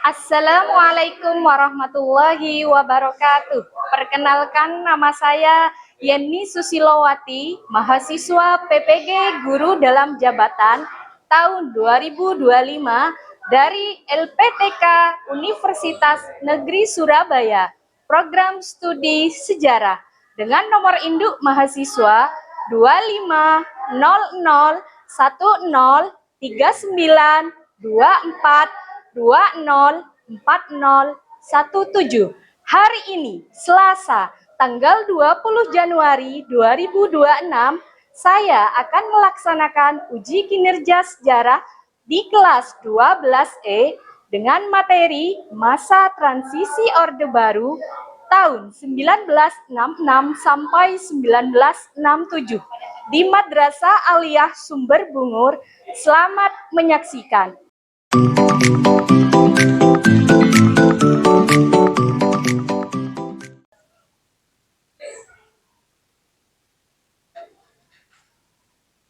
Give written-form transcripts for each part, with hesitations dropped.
Assalamualaikum warahmatullahi wabarakatuh. Perkenalkan, nama saya Yeni Susilowati, mahasiswa PPG Guru dalam Jabatan tahun 2025 dari LPTK Universitas Negeri Surabaya, program studi sejarah dengan nomor induk mahasiswa 250010342017. Hari ini, Selasa, tanggal 20 Januari 2026, saya akan melaksanakan uji kinerja sejarah di kelas 12E dengan materi masa transisi Orde Baru tahun 1966 sampai 1967 di Madrasah Aliyah Sumber Bungur. Selamat menyaksikan.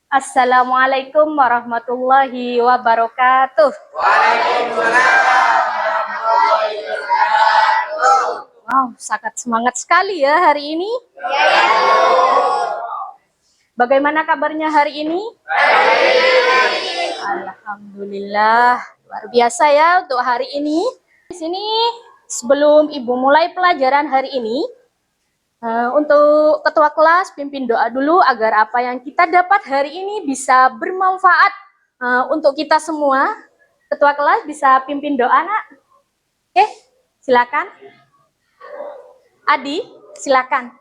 Assalamualaikum warahmatullahi wabarakatuh. Wow, sangat semangat sekali ya hari ini. Bagaimana kabarnya hari ini? Alhamdulillah, luar biasa ya untuk hari ini. Di sini sebelum Ibu mulai pelajaran hari ini, untuk ketua kelas pimpin doa dulu agar apa yang kita dapat hari ini bisa bermanfaat untuk kita semua. Ketua kelas bisa pimpin doa, Nak? Oke, silakan. Adi, silakan.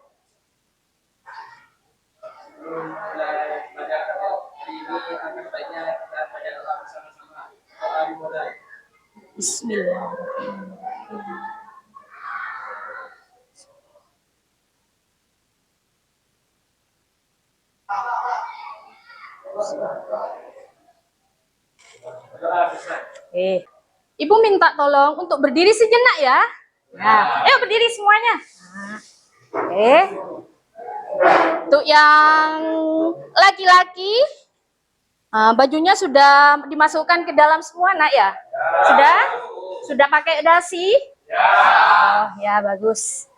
Bismillahirrahmanirrahim. Ibu minta tolong untuk berdiri sejenak ya. Nah, ayo berdiri semuanya. Untuk yang laki-laki, bajunya sudah dimasukkan ke dalam semua, Nak ya? Sudah? Sudah pakai dasi? Oh, ya bagus.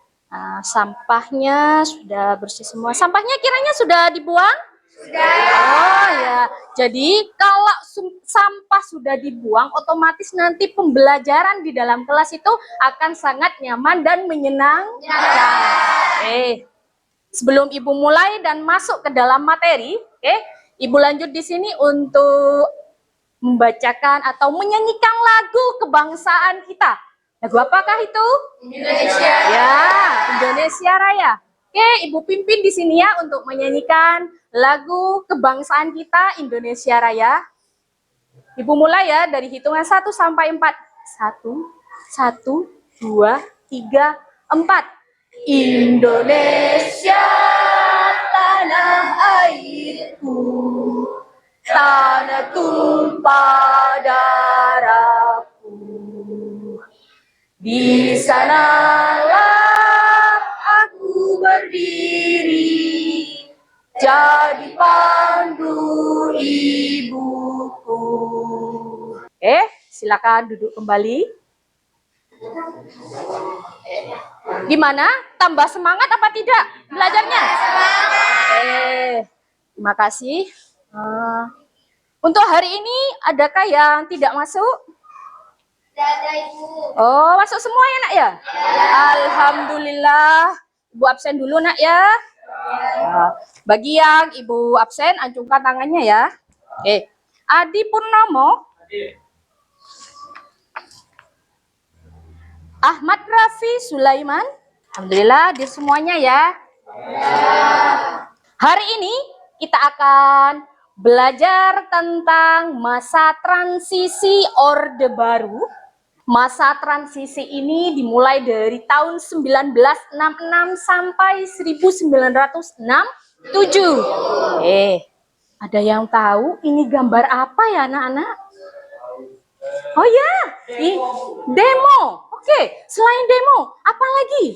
Sampahnya sudah bersih semua. Sampahnya kiranya sudah dibuang? Sudah. Oh ya. Jadi kalau sampah sudah dibuang, otomatis nanti pembelajaran di dalam kelas itu akan sangat nyaman dan menyenangkan. Sebelum Ibu mulai dan masuk ke dalam materi, Ibu lanjut di sini untuk membacakan atau menyanyikan lagu kebangsaan kita. Lagu apakah itu? Indonesia. Ya, Indonesia Raya. Oke, Ibu pimpin di sini ya untuk menyanyikan lagu kebangsaan kita Indonesia Raya. Ibu mulai ya dari hitungan 1 sampai 4. 1, 2, 3, 4. Indonesia tanah airku, tanah tumpah darahku. Di sanalah aku berdiri, jadi pandu ibuku. Silakan duduk kembali. Gimana? Tambah semangat apa tidak belajarnya? Semangat. Terima kasih. Untuk hari ini, adakah yang tidak masuk? Tidak ada, Ibu. Oh, masuk semua ya, Nak ya? Alhamdulillah. Ibu absen dulu, Nak ya. Bagi yang Ibu absen, acungkan tangannya ya. Adi Purnomo. Ahmad Rafi Sulaiman. Alhamdulillah, di semuanya ya. Hari ini kita akan belajar tentang masa transisi Orde Baru. Masa transisi ini dimulai dari tahun 1966 sampai 1967. Ada yang tahu ini gambar apa ya, anak-anak? Oh ya, demo. Oke, selain demo, apa lagi?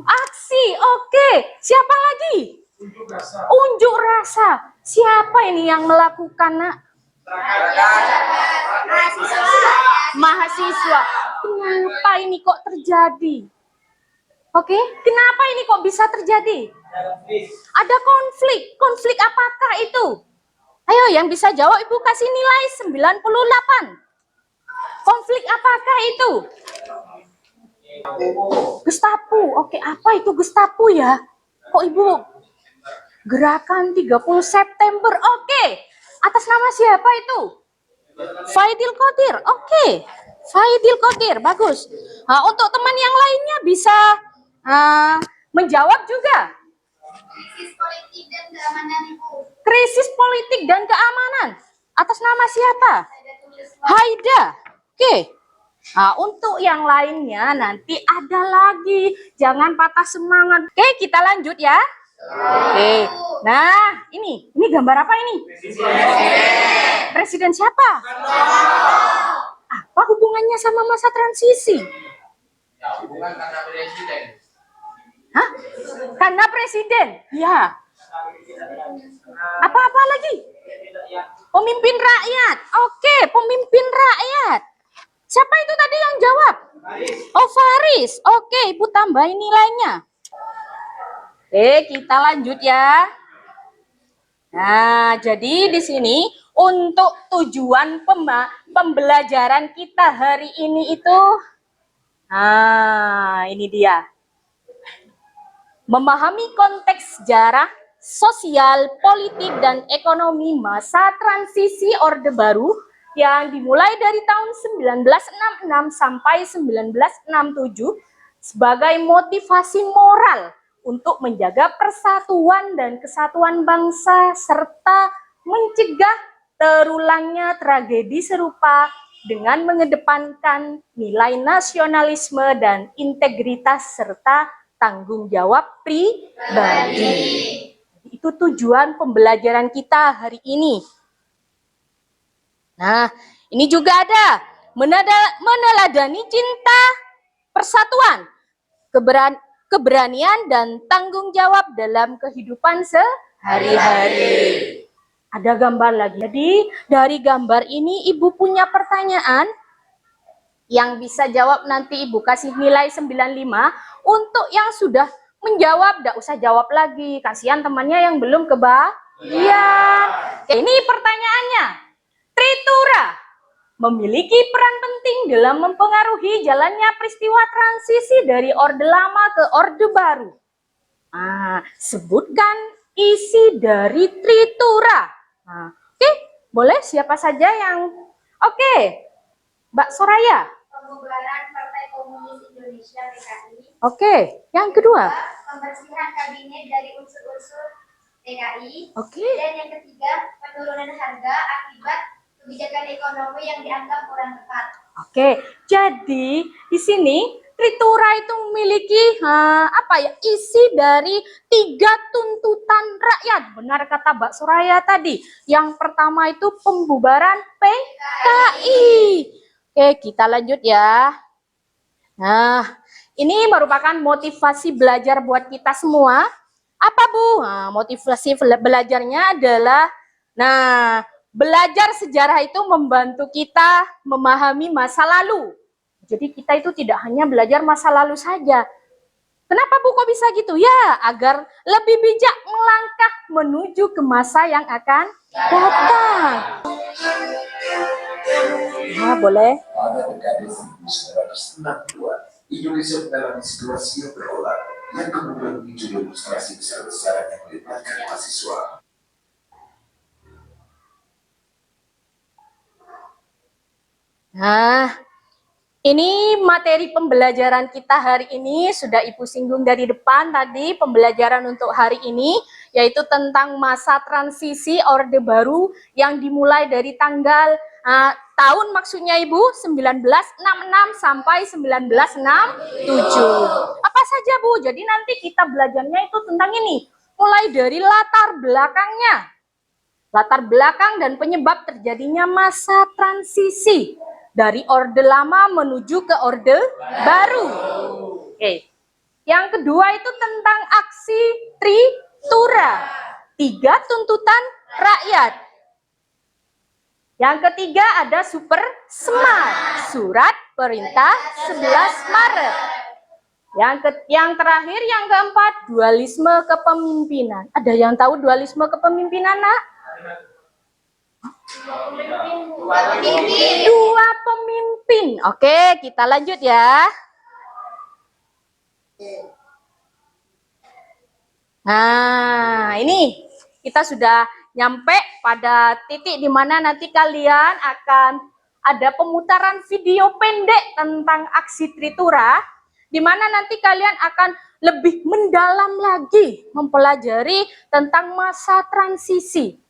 Aksi, oke. Siapa lagi? Unjuk rasa. Siapa ini yang melakukan, Nak? Mahasiswa. Kenapa ini kok terjadi? Oke, kenapa ini kok bisa terjadi? Ada konflik. Konflik apakah itu? Ayo yang bisa jawab Ibu kasih nilai 98. Konflik apakah itu? Gestapo. Oke, apa itu Gestapo ya? Kok Ibu? Gerakan 30 September. Oke. Atas nama siapa itu? Faidil Qodir. Oke. Faidil Qodir. Bagus. Nah, untuk teman yang lainnya bisa menjawab juga. Krisis politik dan keamanan, Ibu. Krisis politik dan keamanan. Atas nama siapa? Haida. Oke. Nah, untuk yang lainnya nanti ada lagi. Jangan patah semangat. Oke, kita lanjut ya. Oke. Nah, ini gambar apa ini? Presiden siapa? Apa hubungannya sama masa transisi? Ya, hubungan karena presiden. Hah? Karena presiden? Ya. Apa-apa lagi? Pemimpin rakyat. Oke, pemimpin rakyat. Siapa itu tadi yang jawab? Oh, Faris. Oke, Ibu tambahin nilainya. Oke, kita lanjut ya. Nah, jadi di sini untuk tujuan pembelajaran kita hari ini itu, ini dia. Memahami konteks sejarah, sosial, politik, dan ekonomi masa transisi Orde Baru yang dimulai dari tahun 1966 sampai 1967 sebagai motivasi moral untuk menjaga persatuan dan kesatuan bangsa serta mencegah terulangnya tragedi serupa dengan mengedepankan nilai nasionalisme dan integritas serta tanggung jawab pribadi. Itu tujuan pembelajaran kita hari ini. Nah, ini juga ada meneladani cinta, persatuan, keberanian, dan tanggung jawab dalam kehidupan sehari-hari. Ada gambar lagi. Jadi, dari gambar ini Ibu punya pertanyaan yang bisa jawab nanti Ibu kasih nilai 95. Untuk yang sudah menjawab, tidak usah jawab lagi. Kasihan temannya yang belum kebagian. Ini pertanyaannya. Tritura memiliki peran penting dalam mempengaruhi jalannya peristiwa transisi dari Orde Lama ke Orde Baru. Sebutkan isi dari Tritura. Oke, boleh siapa saja yang... Oke, Mbak Soraya. Pembubaran Partai Komunis Indonesia (PKI). Oke, yang kedua. Pembersihan kabinet dari unsur-unsur PKI. Oke. Dan yang ketiga, penurunan harga akibat kebijakan ekonomi yang dianggap kurang tepat. Oke, jadi di sini Tritura itu memiliki isi dari 3 tuntutan rakyat. Benar kata Mbak Soraya tadi. Yang pertama itu pembubaran PKI. Oke, kita lanjut ya. Nah, ini merupakan motivasi belajar buat kita semua. Apa Bu? Motivasi belajarnya adalah, belajar sejarah itu membantu kita memahami masa lalu. Jadi kita itu tidak hanya belajar masa lalu saja. Kenapa Bu kok bisa gitu? Ya, agar lebih bijak melangkah menuju ke masa yang akan datang. Boleh. Pada dekade 1962, Indonesia mengalami situasi yang berulang yang kemudian memicu demonstrasi besar-besaran yang melibatkan mahasiswa. Ini materi pembelajaran kita hari ini sudah Ibu singgung dari depan tadi. Pembelajaran untuk hari ini yaitu tentang masa transisi Orde Baru yang dimulai dari tanggal tahun maksudnya Ibu 1966 sampai 1967. Apa saja Bu? Jadi nanti kita belajarnya itu tentang ini. Mulai dari latar belakangnya. Latar belakang dan penyebab terjadinya masa transisi dari Orde Lama menuju ke Orde Baru. Oke. Yang kedua itu tentang aksi Tritura. 3 tuntutan rakyat. Yang ketiga ada super smart, surat perintah 11 Maret. Yang terakhir, yang keempat, dualisme kepemimpinan. Ada yang tahu dualisme kepemimpinan, Nak? Dua pemimpin. Oke, kita lanjut ya. Nah, ini kita sudah nyampe pada titik di mana nanti kalian akan ada pemutaran video pendek tentang aksi Tritura, di mana nanti kalian akan lebih mendalam lagi mempelajari tentang masa transisi.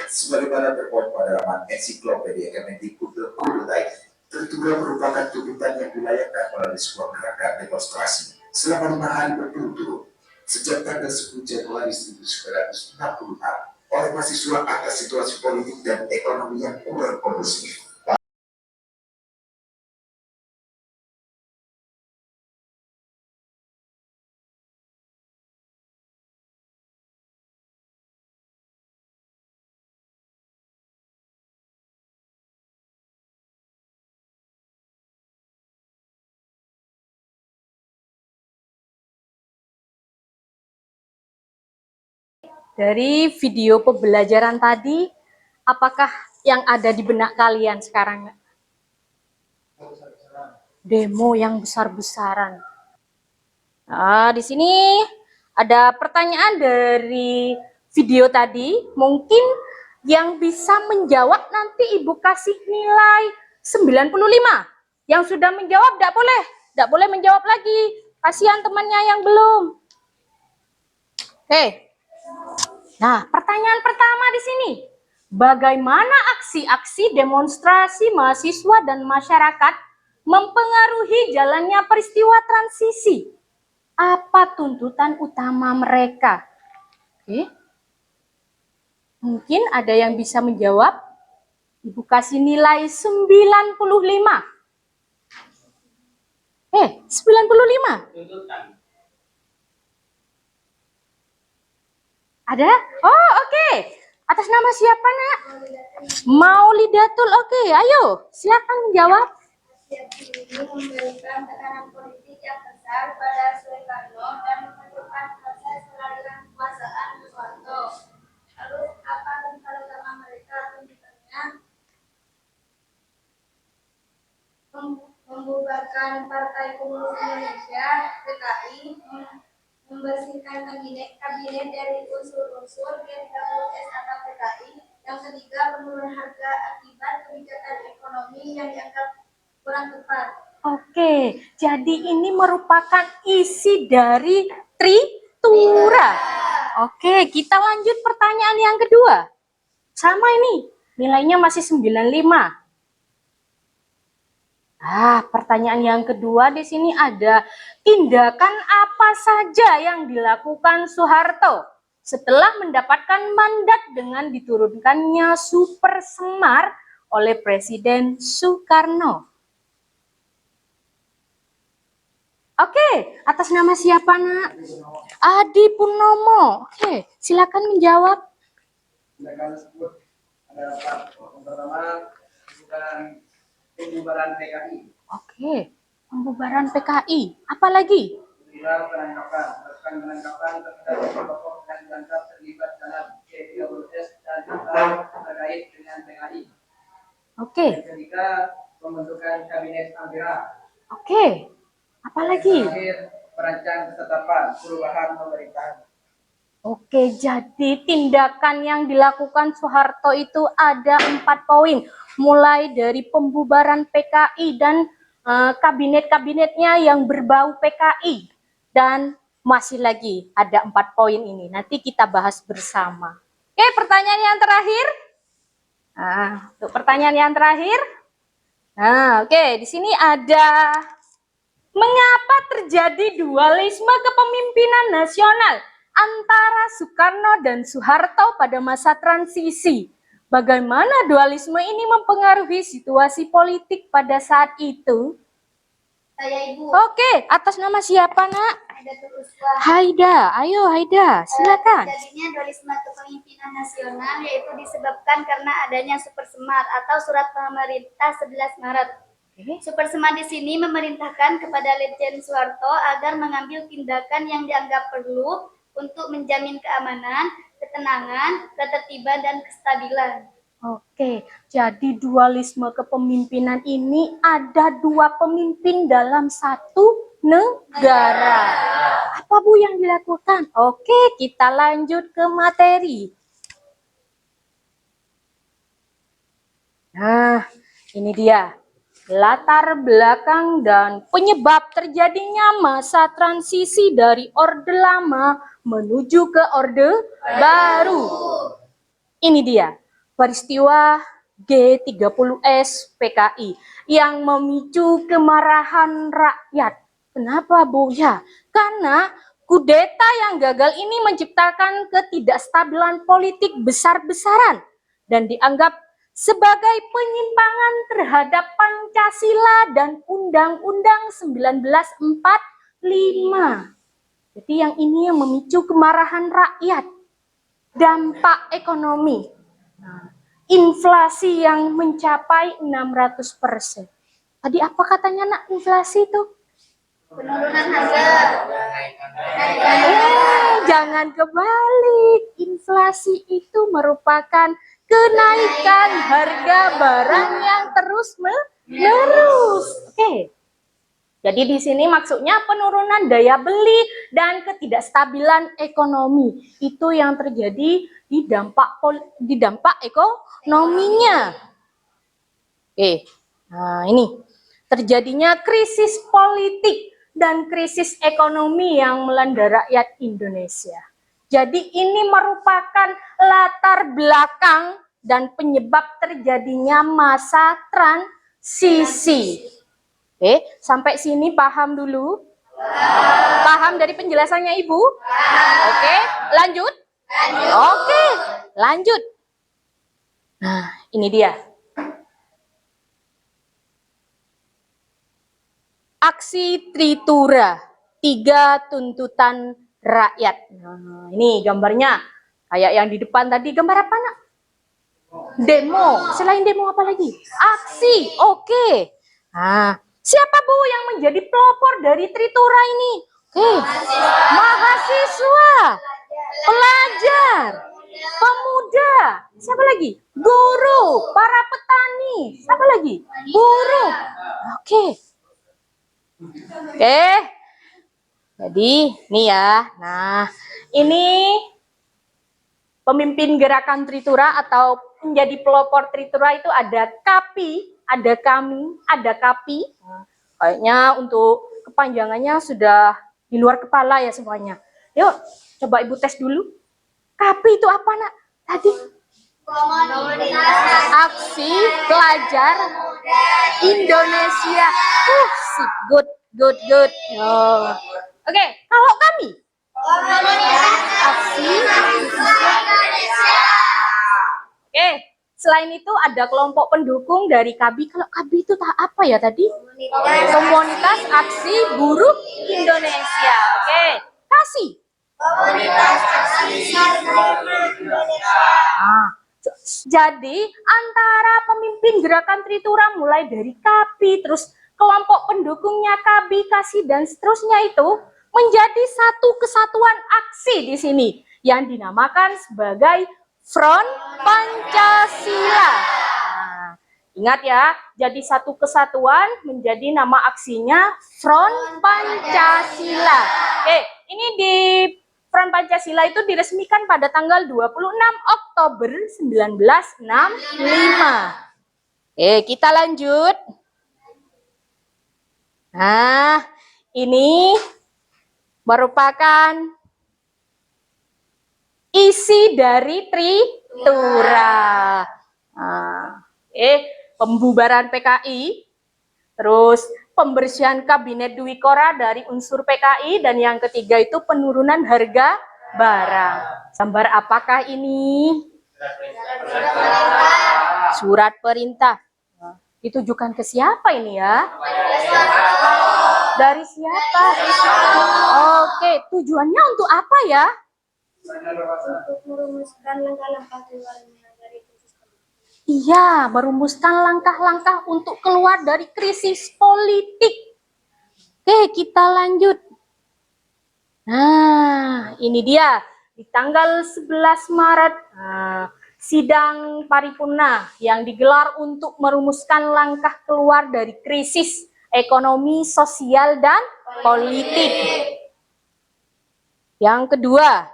Sebagaimana termuat pada laman ensiklopedia Kemendikbud.go.id, Tritura merupakan tuntutan yang dilayangkan melalui sebuah gerakan demonstrasi selama 5 hari berturut-turut sejak tanggal 10 Januari 1966 oleh mahasiswa atas situasi politik dan ekonomi yang kurang kondusif. Dari video pembelajaran tadi, apakah yang ada di benak kalian sekarang? Demo yang besar-besaran. Nah, di sini ada pertanyaan dari video tadi. Mungkin yang bisa menjawab nanti Ibu kasih nilai 95. Yang sudah menjawab tidak boleh menjawab lagi. Kasihan temannya yang belum. Oke. Nah, pertanyaan pertama di sini. Bagaimana aksi-aksi demonstrasi mahasiswa dan masyarakat mempengaruhi jalannya peristiwa transisi? Apa tuntutan utama mereka? Oke. Mungkin ada yang bisa menjawab. Ibu kasih nilai 95. 95? Tuntutan. Ada? Oh, oke. Atas nama siapa, Nak? Maulidatul. Oke, ayo. Silakan menjawab. Aksi ini memberikan tekanan politik yang besar pada Soekarno dan menentukan proses pengalihan kekuasaan Soeharto. Lalu apa tuntutan utama mereka? Tuntutannya membubarkan Partai Komunis Indonesia (PKI), membersihkan kabinet dari unsur-unsur G30S atau PKI. Yang ketiga, penurunan harga akibat kebijakan ekonomi yang dianggap kurang tepat. Oke, jadi ini merupakan isi dari Tritura. Oke, kita lanjut pertanyaan yang kedua. Sama ini, nilainya masih 95. Pertanyaan yang kedua di sini ada tindakan apa saja yang dilakukan Soeharto setelah mendapatkan mandat dengan diturunkannya Super Semar oleh Presiden Soekarno. Oke, atas nama siapa, Nak? Adi Purnomo. Oke, silakan menjawab. Tindakan tersebut adalah pertama bukan pembubaran PKI. Oke, pembubaran PKI. Apa lagi? Kedua, penangkapan terhadap tokoh yang dianggap terlibat dalam G30S dan terkait dengan PKI. Oke. Yang ketiga, pembentukan kabinet Ampera. Oke. Apa lagi? Terakhir, merancang ketetapan perubahan pemerintahan. Oke, jadi tindakan yang dilakukan Soeharto itu ada 4 poin. Mulai dari pembubaran PKI dan kabinet-kabinetnya yang berbau PKI. Dan masih lagi ada 4 poin ini. Nanti kita bahas bersama. Oke, pertanyaan yang terakhir. Untuk pertanyaan yang terakhir. Oke, di sini ada mengapa terjadi dualisme kepemimpinan nasional antara Soekarno dan Soeharto pada masa transisi? Bagaimana dualisme ini mempengaruhi situasi politik pada saat itu? Saya Ibu. Oke, atas nama siapa, Nak? Ada Tuluswa. Haida. Ayo, Haida, silakan. Terjadinya dualisme kepemimpinan nasional yaitu disebabkan karena adanya Supersemar atau Surat Pemerintah 11 Maret. Supersemar di sini memerintahkan kepada Letjen Soeharto agar mengambil tindakan yang dianggap perlu untuk menjamin keamanan, ketenangan, ketertiban, dan kestabilan. Oke, jadi dualisme kepemimpinan ini ada dua pemimpin dalam satu negara. Apa Bu yang dilakukan? Oke, kita lanjut ke materi. Nah, ini dia latar belakang dan penyebab terjadinya masa transisi dari Orde Lama menuju ke Orde Baru. Ini dia peristiwa G30S PKI yang memicu kemarahan rakyat. Kenapa, Bu? Ya, karena kudeta yang gagal ini menciptakan ketidakstabilan politik besar-besaran dan dianggap sebagai penyimpangan terhadap Pancasila dan Undang-Undang 1945. Jadi yang ini yang memicu kemarahan rakyat. Dampak ekonomi. Inflasi yang mencapai 600%. Tadi apa katanya, Nak, inflasi itu? Penurunan harga. Jangan kebalik. Inflasi itu merupakan kenaikan harga barang yang terus menerus. Oke. Jadi di sini maksudnya penurunan daya beli dan ketidakstabilan ekonomi. Itu yang terjadi di dampak ekonominya. Oke. Nah, ini terjadinya krisis politik dan krisis ekonomi yang melanda rakyat Indonesia. Jadi ini merupakan latar belakang dan penyebab terjadinya masa transisi. Oke, sampai sini paham dulu? Paham dari penjelasannya Ibu? Oke, lanjut? Oke, lanjut. Nah, ini dia. Aksi Tritura, 3 tuntutan rakyat. Nah, ini gambarnya. Kayak yang di depan tadi, gambar apa, Nak? Demo. Selain demo apa lagi? Aksi. Oke. Nah, siapa Bu yang menjadi pelopor dari Tritura ini? Oke. Mahasiswa, pelajar, pemuda. Siapa lagi? Guru, para petani. Siapa lagi? Buruh. Oke. Oke. Jadi, nih ya. Nah, ini pemimpin gerakan Tritura atau menjadi pelopor Tritura itu ada KAPI, ada kami, ada KAPI. Kayaknya untuk kepanjangannya sudah di luar kepala ya semuanya. Yuk, coba Ibu tes dulu. KAPI itu apa, Nak? Tadi? Aksi Pelajar Indonesia. Sip, good. Oh. Oke, kalau kami? Aksi Indonesia. Oke, selain itu ada kelompok pendukung dari KABI. Kalau KABI itu apa ya tadi? Komunitas Aksi Buruh Indonesia. Oke, kasih. Komunitas Aksi Buruh Indonesia. Jadi antara pemimpin gerakan Tritura mulai dari KABI, terus kelompok pendukungnya KABI, KASI, dan seterusnya itu menjadi satu kesatuan aksi di sini yang dinamakan sebagai Front Pancasila. Nah, ingat ya, jadi satu kesatuan menjadi nama aksinya Front Pancasila. Oke, ini di Front Pancasila itu diresmikan pada tanggal 26 Oktober 1965. Oke, kita lanjut. Nah, ini merupakan isi dari Tritura. Nah, pembubaran PKI, terus pembersihan kabinet Dwi Korah dari unsur PKI, dan yang ketiga itu penurunan harga barang. Gambar apakah ini? Surat perintah. Ditujukan ke siapa ini ya? Dari siapa? Oke, tujuannya untuk apa ya? Untuk merumuskan langkah-langkah keluar dari krisis politik. Iya, merumuskan langkah-langkah untuk keluar dari krisis politik. Oke, kita lanjut. Nah, ini dia. Di tanggal 11 Maret, sidang paripurna yang digelar untuk merumuskan langkah keluar dari krisis ekonomi, sosial, dan politik. Yang kedua,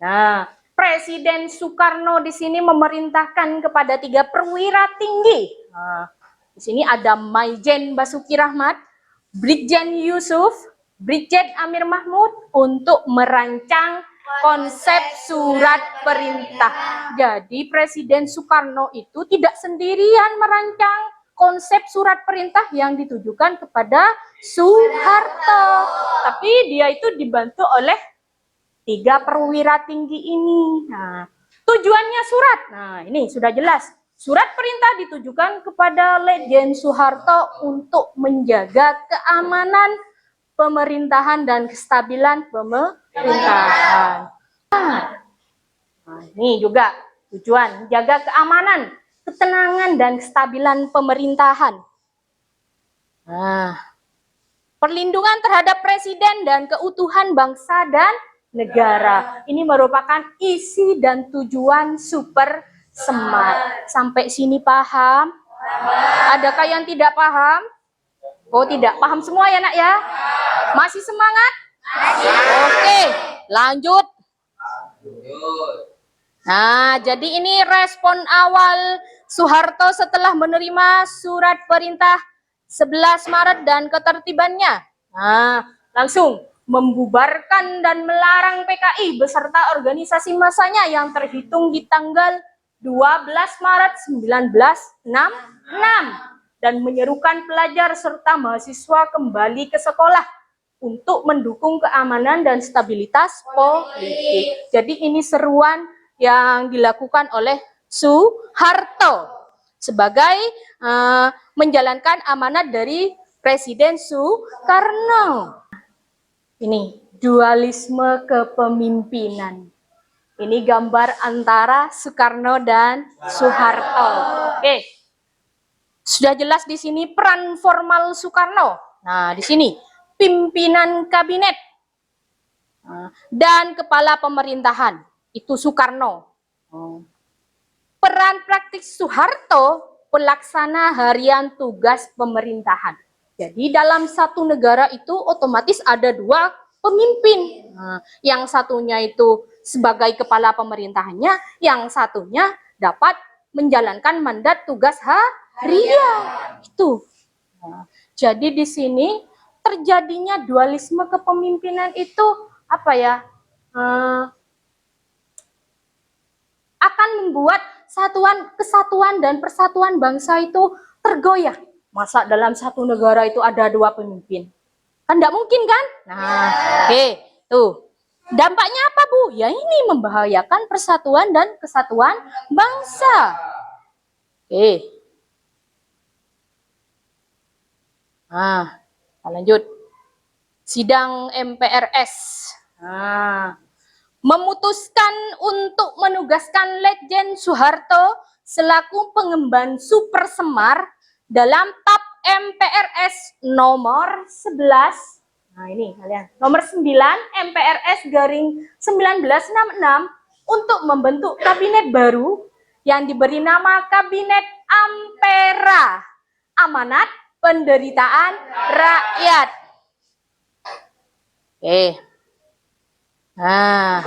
nah, Presiden Soekarno di sini memerintahkan kepada 3 perwira tinggi. Nah, di sini ada Maijen Basuki Rahmat, Brigjen Yusuf, Brigjen Amir Mahmud untuk merancang konsep surat perintah. Jadi Presiden Soekarno itu tidak sendirian merancang konsep surat perintah yang ditujukan kepada Soeharto, tapi dia itu dibantu oleh 3 perwira tinggi ini. Nah, tujuannya surat. Nah, ini sudah jelas. Surat perintah ditujukan kepada Letjen Soeharto untuk menjaga keamanan pemerintahan dan kestabilan pemerintahan. Nah, ini juga tujuan jaga keamanan, ketenangan dan kestabilan pemerintahan. Nah, perlindungan terhadap presiden dan keutuhan bangsa dan negara. Ini merupakan isi dan tujuan Super Semar. Sampai sini paham? Adakah yang tidak paham? Oh, tidak paham semua ya, Nak ya? Masih semangat? Oke, lanjut. Nah, jadi ini respon awal Soeharto setelah menerima surat perintah 11 Maret dan ketertibannya. Nah, langsung membubarkan dan melarang PKI beserta organisasi masanya yang terhitung di tanggal 12 Maret 1966 dan menyerukan pelajar serta mahasiswa kembali ke sekolah untuk mendukung keamanan dan stabilitas politik. Jadi ini seruan yang dilakukan oleh Soeharto sebagai menjalankan amanat dari Presiden Soekarno. Ini dualisme kepemimpinan. Ini gambar antara Soekarno dan Soeharto. Oke. Sudah jelas di sini peran formal Soekarno. Nah, di sini pimpinan kabinet dan kepala pemerintahan itu Soekarno. Peran praktis Soeharto pelaksana harian tugas pemerintahan. Jadi dalam satu negara itu otomatis ada 2 pemimpin. Nah, yang satunya itu sebagai kepala pemerintahannya, yang satunya dapat menjalankan mandat tugas harian. Itu. Nah, jadi di sini terjadinya dualisme kepemimpinan itu apa ya? Akan membuat kesatuan dan persatuan bangsa itu tergoyah. Masa dalam satu negara itu ada 2 pemimpin? Kan tidak mungkin kan? Nah, oke, tuh. Dampaknya apa, Bu? Ya ini membahayakan persatuan dan kesatuan bangsa. Oke. Nah, kita lanjut. Sidang MPRS. Nah, memutuskan untuk menugaskan Letjen Soeharto selaku pengemban Super Semar dalam TAP MPRS nomor 11. Nah, ini kalian. Nomor 9 MPRS garing 1966 untuk membentuk kabinet baru yang diberi nama Kabinet Ampera. Amanat penderitaan rakyat. Oke. Nah,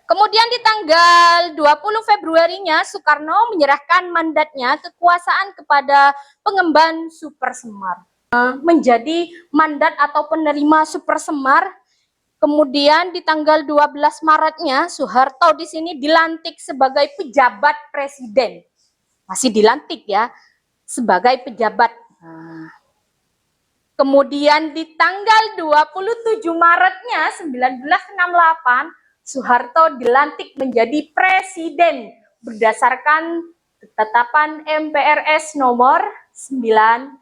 kemudian di tanggal 20 Februarinya Soekarno menyerahkan mandatnya kekuasaan kepada pengemban Super Semar. Menjadi mandat atau penerima Super Semar. Kemudian di tanggal 12 Maretnya Soeharto di sini dilantik sebagai pejabat presiden. Masih dilantik ya, sebagai pejabat. Kemudian di tanggal 27 Maretnya 1968, Soeharto dilantik menjadi presiden berdasarkan ketetapan MPRS nomor 9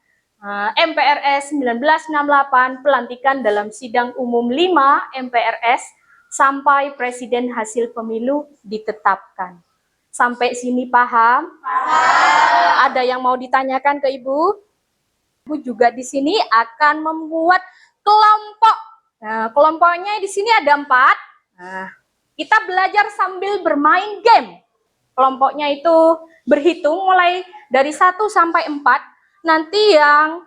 MPRS 1968 pelantikan dalam sidang umum 5 MPRS sampai presiden hasil pemilu ditetapkan. Sampai sini paham? Ada yang mau ditanyakan ke Ibu? Ibu juga di sini akan membuat kelompok. Nah, kelompoknya di sini ada 4. Nah, kita belajar sambil bermain game. Kelompoknya itu berhitung mulai dari 1 sampai 4. Nanti yang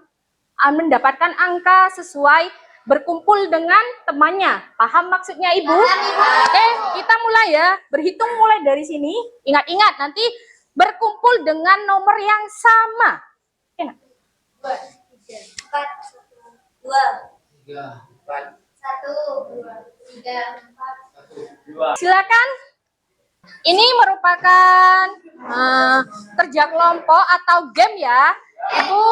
mendapatkan angka sesuai berkumpul dengan temannya. Paham maksudnya Ibu? Oke, kita mulai ya. Berhitung mulai dari sini. Ingat-ingat nanti berkumpul dengan nomor yang sama. Oke, nak? 2, 3, 4, 2, 3, 4, 1, 2, 3, 4. Silakan. Ini merupakan kerja kelompok atau game ya. Ibu,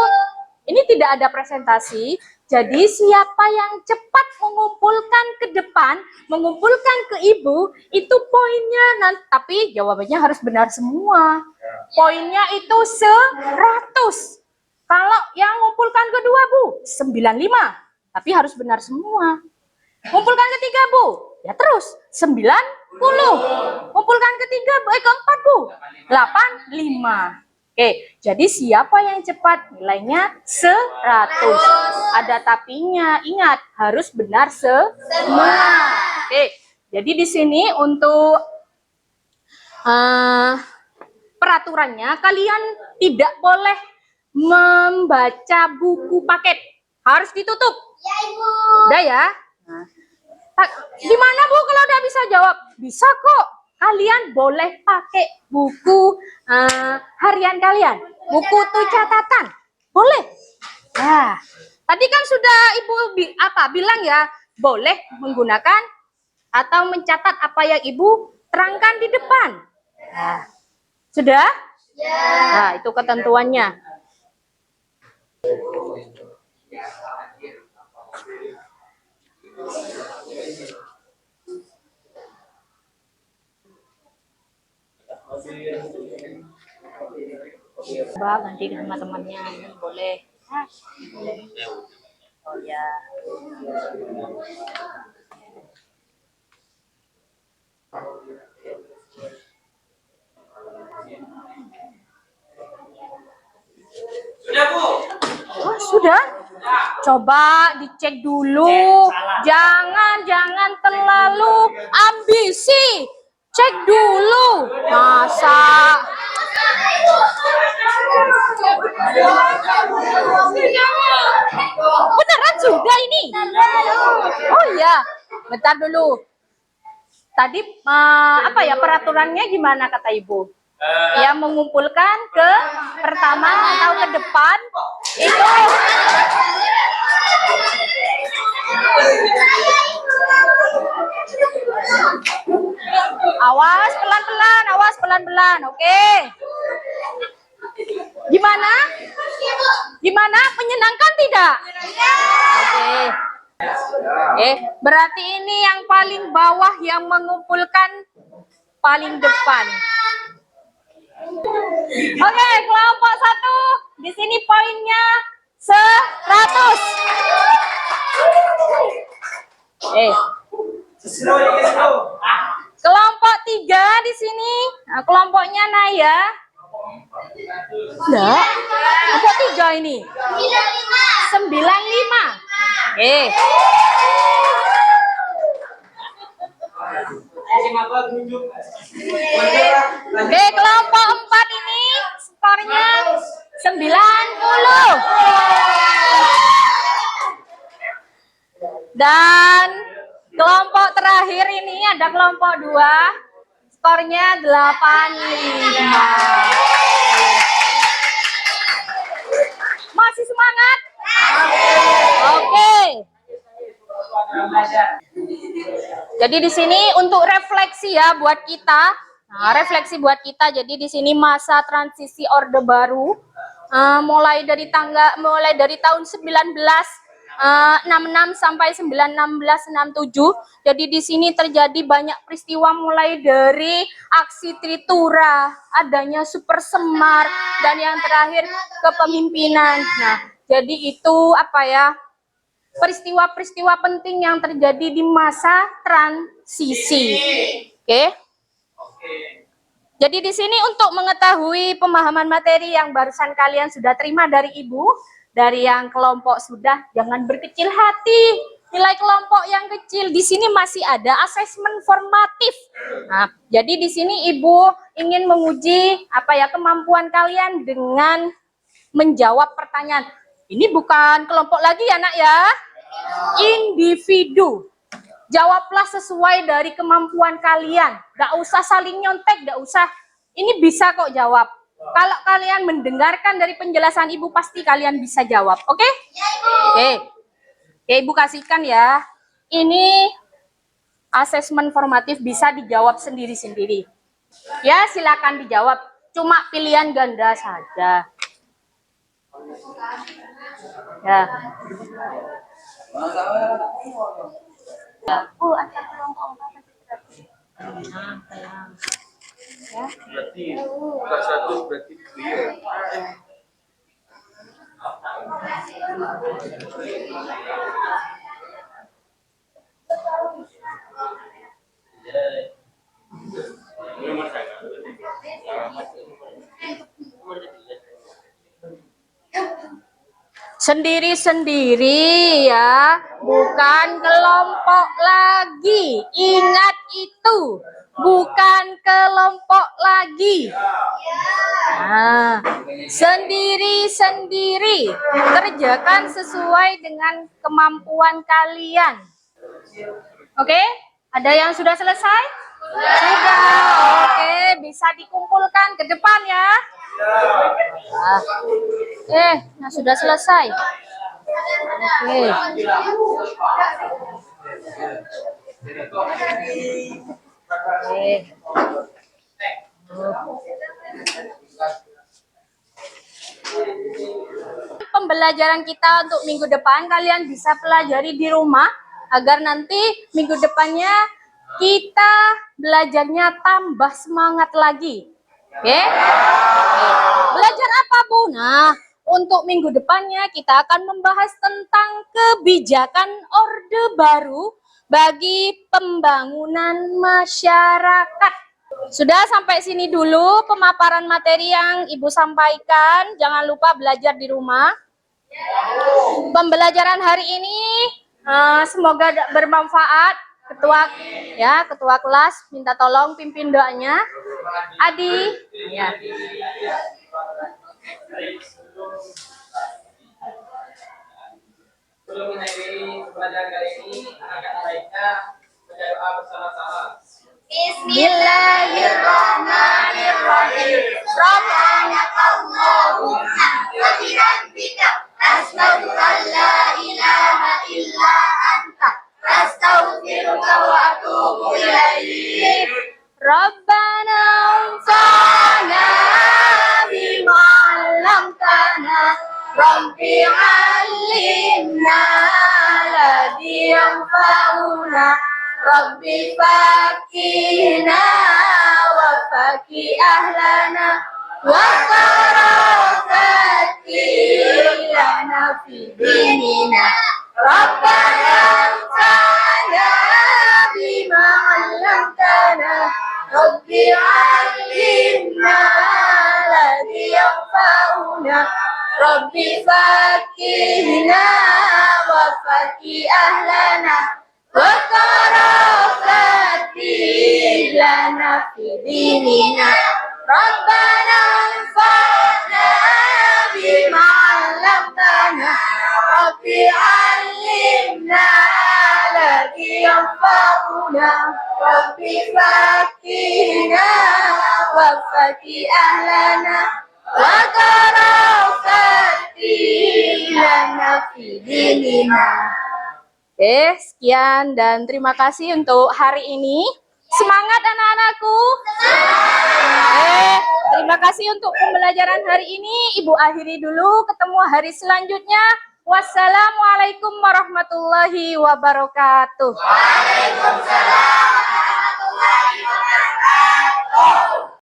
ini tidak ada presentasi. Jadi siapa yang cepat mengumpulkan ke depan, mengumpulkan ke Ibu, itu poinnya. Tapi jawabannya harus benar semua. Poinnya itu 100. Kalau yang mengumpulkan kedua, Bu, 95. Tapi harus benar semua. Kumpulkan ketiga, Bu. Ya terus, 90. Kumpulkan ketiga, keempat, Bu. 85. Oke, jadi siapa yang cepat? Nilainya 100. Ada tapinya. Ingat, harus benar semua. Oke, jadi di sini untuk peraturannya, kalian tidak boleh membaca buku paket. Harus ditutup. Ya, Ibu. Udah ya? Gimana Bu kalau udah bisa jawab? Bisa kok. Kalian boleh pakai buku harian kalian. Buku tuh catatan. Boleh. Nah, tadi kan sudah Ibu bilang ya, boleh menggunakan atau mencatat apa yang Ibu terangkan di depan. Nah, sudah? Ya. Nah, itu ketentuannya. Coba ganti sama temannya, boleh. Oh ya. Sudah, Bu. Oh, sudah? Coba dicek dulu. Jangan terlalu ambisi. Cek dulu. Masa beneran sudah ini? Oh iya, bentar dulu. Tadi peraturannya gimana kata Ibu? Ya mengumpulkan ke pertama atau ke depan itu awas pelan-pelan, oke? Gimana? Menyenangkan tidak? Oke, berarti ini yang paling bawah yang mengumpulkan paling depan. Oke, kelompok 1 di sini poinnya 100. Kelompok 3 di sini, kelompoknya Naya. Enggak, kelompok 3 ini 95. Oke, kelompok 4 ini skornya 90. Dan kelompok terakhir ini ada kelompok 2, skornya 85. Masih semangat? Oke. Jadi di sini untuk refleksi ya buat kita. Nah, refleksi buat kita. Jadi di sini masa transisi Orde Baru mulai dari tahun 1966 sampai 1967. Jadi di sini terjadi banyak peristiwa mulai dari aksi Tritura, adanya Super Semar, dan yang terakhir kepemimpinan. Nah, Jadi itu apa ya? Peristiwa-peristiwa penting yang terjadi di masa transisi. Oke. Jadi di sini untuk mengetahui pemahaman materi yang barusan kalian sudah terima dari Ibu, dari yang kelompok sudah, jangan berkecil hati. Nilai kelompok yang kecil di sini masih ada asesmen formatif. Nah, jadi di sini Ibu ingin menguji apa ya kemampuan kalian dengan menjawab pertanyaan. Ini bukan kelompok lagi ya, Nak ya. Individu. Jawablah sesuai dari kemampuan kalian. Gak usah saling nyontek, gak usah. Ini bisa kok jawab. Kalau kalian mendengarkan dari penjelasan Ibu, pasti kalian bisa jawab. Oke? Oke. Oke, Ibu kasihkan ya. Ini asesmen formatif bisa dijawab sendiri-sendiri. Ya, silakan dijawab. Cuma pilihan ganda saja. Ya. Ada kelompok 4. Ya. Berarti kelas 1 berarti clear. Sendiri-sendiri ya, bukan kelompok lagi. Ingat itu, bukan kelompok lagi. Nah, sendiri-sendiri. Kerjakan sesuai dengan kemampuan kalian. Oke? Ada yang sudah selesai? Sudah. Oke, bisa dikumpulkan ke depan ya. Nah sudah selesai. Oke. Oke. Pembelajaran kita untuk minggu depan kalian bisa pelajari di rumah agar nanti minggu depannya kita belajarnya tambah semangat lagi. Oke? Belajar apa, Bu? Nah, untuk minggu depannya kita akan membahas tentang kebijakan Orde Baru bagi pembangunan masyarakat. Sudah sampai sini dulu pemaparan materi yang Ibu sampaikan. Jangan lupa belajar di rumah. Pembelajaran hari ini semoga bermanfaat. Ketua kelas minta tolong pimpin doanya. Adi. Ya. Sebelum mengakhiri pelajaran kali ini, akan baiknya berdoa bersama-sama. Bismillahirrahmanirrahim. Rabbana Allahumma wa bihamdika asyhadu an la ilaha illa anta astaghfiruka wa atubu ilaik. Rabbana anfa'na bima 'allamtana Rabbi 'allimna alladhi yanfa'una Rabbi fakina wa faki ahlana wa karafati lana fi dinina Rabbana anfa'na bima 'allamtana Rabbi 'allimna alladhi yanfa'una Rabbi fakina wa faki ahlana wa karafati lana fi dinina Rabbana anfa'na bima 'allamtana Rabbi 'allimna alladhi yanfa'una Rabbi fakina wa faki ahlana wa karafati lana fi dinina. Oke, sekian dan terima kasih untuk hari ini. Semangat anak-anakku. Terima kasih untuk pembelajaran hari ini. Ibu akhiri dulu, ketemu hari selanjutnya. Wassalamualaikum warahmatullahi wabarakatuh. Waalaikumsalam warahmatullahi wabarakatuh.